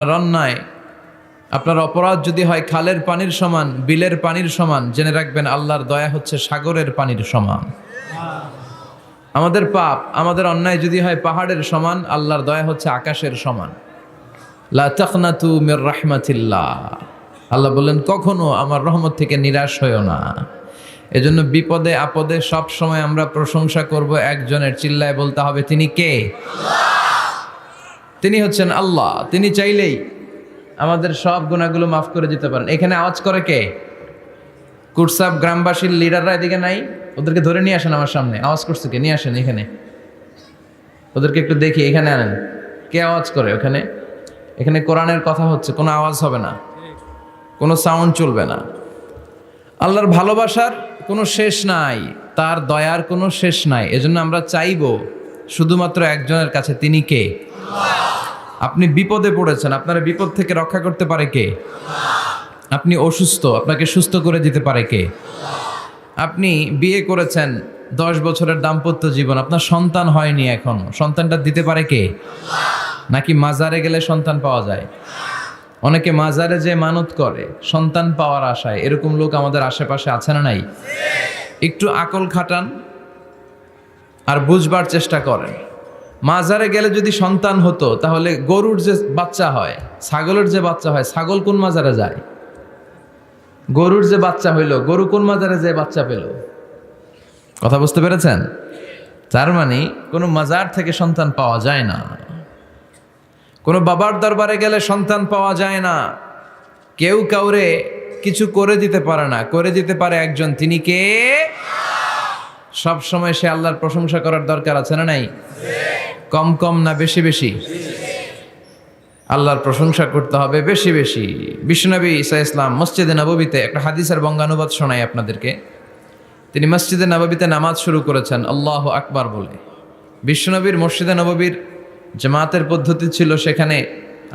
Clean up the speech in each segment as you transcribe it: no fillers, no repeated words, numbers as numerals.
অন্যায়, আপনার অপরাধ যদি হয় খালের পানির সমান, বিলের পানির সমান, জেনে রাখবেন আল্লাহর দয়া হচ্ছে সাগরের পানির সমান। আমাদের পাপ, আমাদের অন্যায় যদি হয় পাহাড়ের সমান, আল্লাহর দয়া হচ্ছে আকাশের সমান। লা তাকনাতু মির রাহমাতিল্লাহ, আল্লাহ বললেন কখনো আমার রহমত থেকে নিরাশ হইও না। এজন্য বিপদে আপদে সব সময় আমরা প্রশংসা করব একজনের, চিল্লায় বলতে হবে তিনি কে? তিনি হচ্ছেন আল্লাহ। তিনি চাইলেই আমাদের সব গুনাহগুলো মাফ করে দিতে পারেন। এখানে আওয়াজ করে কে? কুরসাব গ্রামবাসীর লিডাররা এদিকে নাই? ওদেরকে ধরে নিয়ে আসেন আমার সামনে। আওয়াজ করছে কে? নিয়ে আসেন এখানে, ওদেরকে একটু দেখি। এখানে আনেন। কে আওয়াজ করে ওখানে? এখানে কোরআনের কথা হচ্ছে, কোনো আওয়াজ হবে না, কোনো সাউন্ড চলবে না। আল্লাহর ভালোবাসার কোনো শেষ নাই, তার দয়ার কোনো শেষ নাই। এজন্য আমরা চাইবো শুধুমাত্র একজনের কাছে, তিনি কে? আপনি বিপদে পড়েছেন, আপনার বিপদ থেকে রক্ষা করতে পারে কে? আপনি অসুস্থ, আপনাকে সুস্থ করে দিতে পারে কে? আপনি বিয়ে করেছেন, 10 বছরের দাম্পত্য জীবন, আপনার সন্তান হয়নি এখনো, সন্তানটা দিতে পারে কে? নাকি মাজারে গেলে সন্তান পাওয়া যায়? অনেকে মাজারে যে মানত করে সন্তান পাওয়ার আশায়, এরকম লোক আমাদের আশেপাশে আছে না নাই? একটু আকল খাটান আর বুঝবার চেষ্টা করেন। মাজারে গেলে যদি সন্তান হতো, তাহলে গরুর যে বাচ্চা হয়, ছাগলের যে বাচ্চা হয়, ছাগল কোন মাজারে যায়? গরুর যে বাচ্চা হইল, গরু কোন মাজারে যে বাচ্চা পেল? কথা বুঝতে পেরেছেন? তার মানে কোনো মাজার থেকে সন্তান পাওয়া যায় না। কোনো বাবার দরবারে গেলে সন্তান পাওয়া যায় না। কেউ কাউরে কিছু করে দিতে পারে না, করে দিতে পারে একজন, তিনি কে? সব সময় সে আল্লাহর প্রশংসা করার দরকার আছে না নাই? কম কম না বেশি বেশি? আল্লাহর প্রশংসা করতে হবে বেশি বেশি। বিশ্বনবী ঈসা ইসলাম মসজিদে নববীতে একটা হাদিসের বঙ্গানুবাদ শোনাই আপনাদেরকে। তিনি মসজিদে নববীতে নামাজ শুরু করেছেন আল্লাহু আকবার বলে। বিশ্বনবীর মসজিদে নববীর জামাতের পদ্ধতি ছিল, সেখানে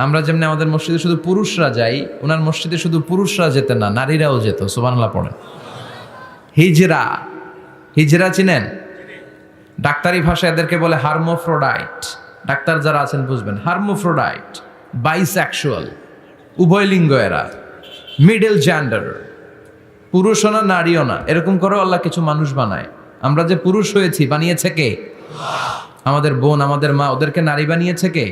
আমরা যেমনি আমাদের মসজিদে শুধু পুরুষরা যাই, ওনার মসজিদে শুধু পুরুষরা যেতেন না, নারীরাও যেত। সুবহানাল্লাহ পড়েন। হিজরা, হিজরা চিনেন? ডাক্তারি ভাষায় এদেরকে বলে হার্মোফ্রোডাইট। ডাক্তার যারা আছেন বুঝবেন। হার্মোফ্রোডাইট, বাইসেক্সুয়াল, উভয় লিঙ্গ এরা, মিডল জেন্ডার, পুরুষও না নারীও না, এরকম করেও আল্লাহ কিছু মানুষ বানায়। আমরা যে পুরুষ হয়েছি বানিয়েছে কে? আমাদের বোন, আমাদের মা, ওদেরকে নারী বানিয়েছে কে?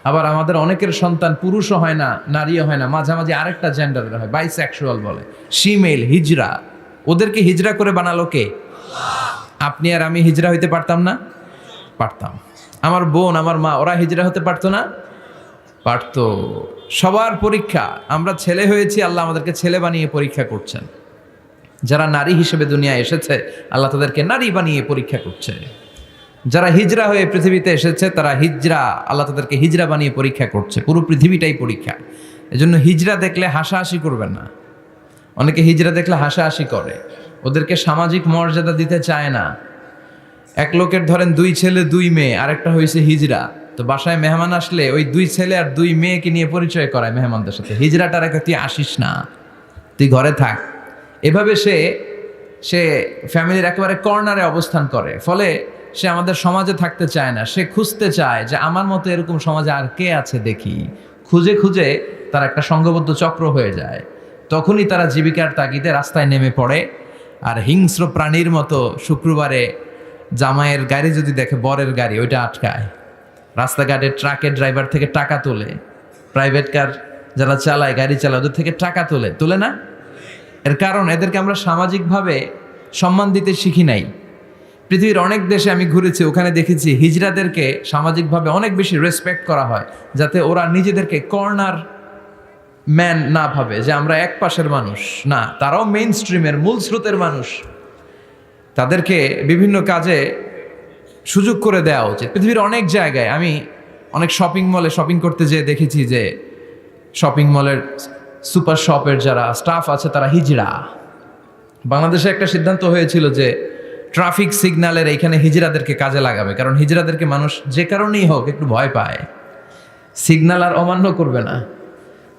আবার আমাদের অনেকের সন্তান পুরুষও হয় না, নারীও হয় না, মাঝামাঝি আরেকটা জেন্ডারের হয়, বাইসেক্সুয়াল বলে, শিমেল, হিজরা। ওদেরকে হিজরা করে বানালো কে? আপনি আর আমি হিজরা হইতে পারতাম না? পারতাম। আমার বোন, আমার মা, ওরা হিজরা হতে পারতো না? পারতো। সবার পরীক্ষা। আমরা ছেলে হয়েছি, আল্লাহ আমাদেরকে ছেলে বানিয়ে পরীক্ষা করছেন। যারা নারী হিসেবে দুনিয়ায় এসেছে, আল্লাহ তাদেরকে নারী বানিয়ে পরীক্ষা করছে। যারা হিজরা হয়ে পৃথিবীতে এসেছে, তারা হিজরা, আল্লাহ তাদেরকে হিজরা বানিয়ে পরীক্ষা করছে। পুরো পৃথিবীটাই পরীক্ষা। এজন্য হিজরা দেখলে হাসাহাসি করবেন না। অনেকে হিজরা দেখলে হাসাহাসি করে, ওদেরকে সামাজিক মর্যাদা দিতে চায় না। এক লোকের ধরেন 2 ছেলে 2 মেয়ে, আরেকটা হয়েছে হিজরা। তো বাসায় মেহমান আসলে ওই 2 ছেলে আর 2 মেয়েকে নিয়ে পরিচয় করায় মেহমানদের সাথে। হিজরাটা রেখে তুই আসিস না, তুই ঘরে থাক। এভাবে সে ফ্যামিলির একেবারে কর্নারে অবস্থান করে। ফলে সে আমাদের সমাজে থাকতে চায় না। সে খুঁজতে চায় যে আমার মতো এরকম সমাজে আর কে আছে দেখি। খুঁজে খুঁজে তার একটা সংঘবদ্ধ চক্র হয়ে যায়। তখনই তারা জীবিকার তাগিদে রাস্তায় নেমে পড়ে। আর হিংস্র প্রাণীর মতো শুক্রবারে জামাইয়ের গাড়ি যদি দেখে, বরের গাড়ি, ওইটা আটকায়। রাস্তাঘাটে ট্রাকের ড্রাইভার থেকে টাকা তোলে, প্রাইভেট কার যারা চালায়, গাড়ি চালায়, ওদের থেকে টাকা তোলে না? এর কারণ এদেরকে আমরা সামাজিকভাবে সম্মান দিতে শিখি নাই। পৃথিবীর অনেক দেশে আমি ঘুরেছি, ওখানে দেখেছি হিজড়াদেরকে সামাজিকভাবে অনেক বেশি রেসপেক্ট করা হয়, যাতে ওরা নিজেদেরকে কর্নার ম্যান না ভাবে যে আমরা এক পাশের মানুষ। না, তারাও মেইন স্ট্রিমের, মূল স্রোতের মানুষ। তাদেরকে বিভিন্ন কাজে সুযোগ করে দেওয়া উচিত। পৃথিবীর অনেক জায়গায় আমি অনেক শপিং মলে শপিং করতে যেয়ে দেখেছি যে শপিং মলের সুপার শপের যারা স্টাফ আছে তারা হিজড়া। বাংলাদেশে একটা সিদ্ধান্ত হয়েছিল যে ট্রাফিক সিগন্যালের এইখানে হিজড়াদেরকে কাজে লাগাবে, কারণ হিজড়াদেরকে মানুষ যে কারণেই হোক একটু ভয় পায়, সিগন্যাল আর অমান্য করবে না।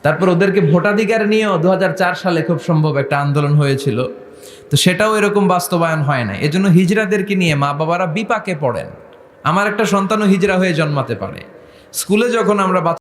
তারপর ওদেরকে ভোটাধিকার নিয়েও 2004 সালে খুব সম্ভব একটা আন্দোলন হয়েছিল। তো সেটাও এরকম বাস্তবায়ন হয় না। এজন্য হিজড়াদেরকে নিয়ে মা বাবারা বিপাকে পড়েন। আমার একটা সন্তানও হিজড়া হয়ে জন্মাতে পারে। স্কুলে যখন আমরা